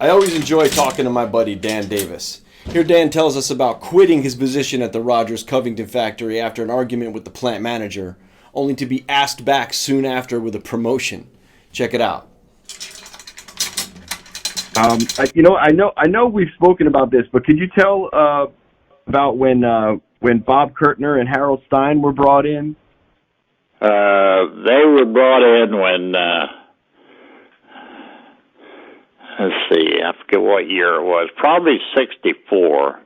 I always enjoy talking to my buddy Dan Davis. Here Dan tells us about quitting his position at the Rogers Covington factory after an argument with the plant manager, only to be asked back soon after with a promotion. Check it out. I know we've spoken about this, but could you tell about when Bob Kurtner and Harold Stein were brought in? They were brought in when, let's see, I forget what year it was, probably 64.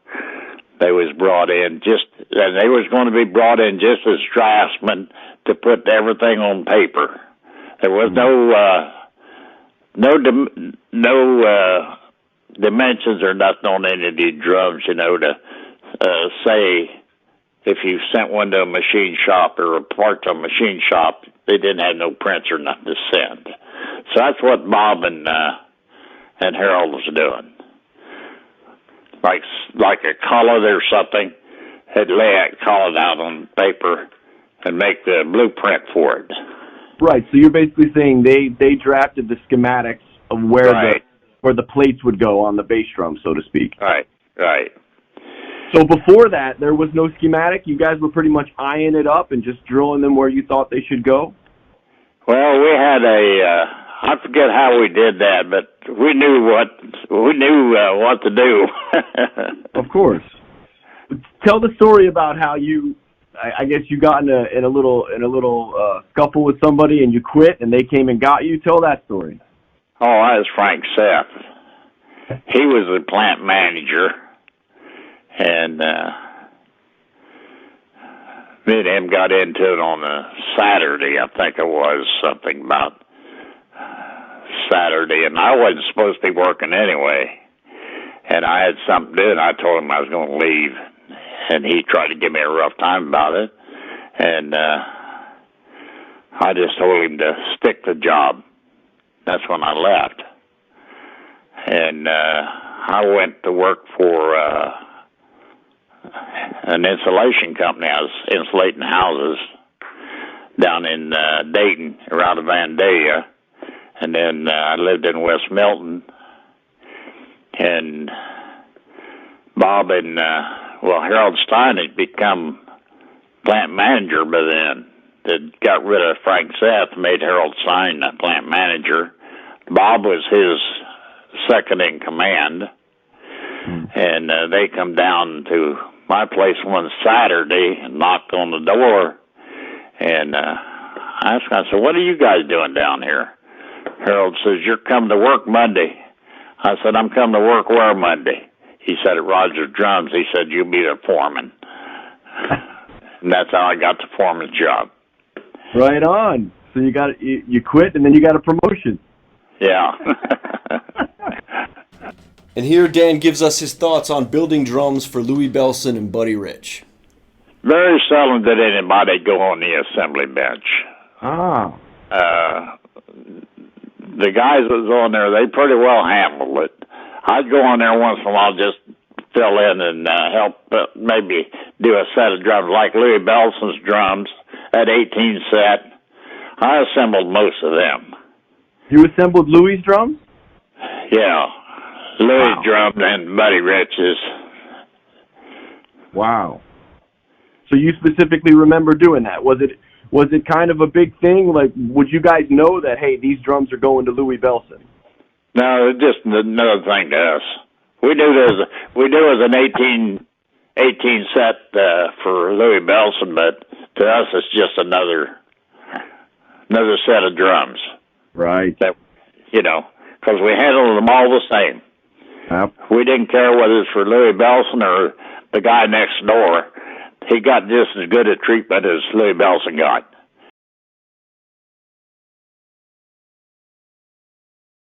They was brought in and they was going to be brought in just as draftsmen to put everything on paper. There was no dimensions or nothing on any of these drums, to say if you sent one to a machine shop or a part to a machine shop, they didn't have no prints or nothing to send. So that's what Bob and Harold was doing. Like a color or something, they'd lay that color out on paper and make the blueprint for it. Right, so you're basically saying they drafted the schematics of where the plates would go on the bass drum, so to speak. Right. So before that, there was no schematic? You guys were pretty much eyeing it up and just drilling them where you thought they should go? Well, we had I forget how we did that, but we knew what to do. Of course. Tell the story about how I guess you got in a little scuffle with somebody and you quit and they came and got you. Tell that story. Oh, that was Frank Seth. He was the plant manager, and me and him got into it on a Saturday. I think it was something about Saturday, and I wasn't supposed to be working anyway. And I had something to do, and I told him I was going to leave. And he tried to give me a rough time about it. And I just told him to stick to the job. That's when I left. And I went to work for an insulation company. I was insulating houses down in Dayton, around Vandalia. And then I lived in West Milton. And Bob and, Harold Stein had become plant manager by then. They got rid of Frank Seth, made Harold Stein the plant manager. Bob was his second in command. And they come down to my place one Saturday and knocked on the door. And I asked him, I said, what are you guys doing down here? Harold says, you're coming to work Monday. I said, I'm coming to work where Monday? He said, at Rogers Drums. He said, you'll be the foreman. And that's how I got the foreman's job. Right on. So you quit and then you got a promotion. Yeah. And here Dan gives us his thoughts on building drums for Louie Bellson and Buddy Rich. Very seldom did anybody go on the assembly bench. Ah. The guys that was on there, they pretty well handled it. I'd go on there once in a while, just fill in and help maybe do a set of drums, like Louie Bellson's drums, that 18 set. I assembled most of them. You assembled Louie's drums? Yeah. Louie's drums and Buddy Rich's. Wow. So you specifically remember doing that? Was it kind of a big thing? Like, would you guys know that, hey, these drums are going to Louie Bellson? No, it's just another thing to us. We do as an 18 set for Louie Bellson, but to us it's just another set of drums. Right. That, because we handled them all the same. Yep. We didn't care whether it's for Louie Bellson or the guy next door. He got just as good a treatment as Louie Bellson got.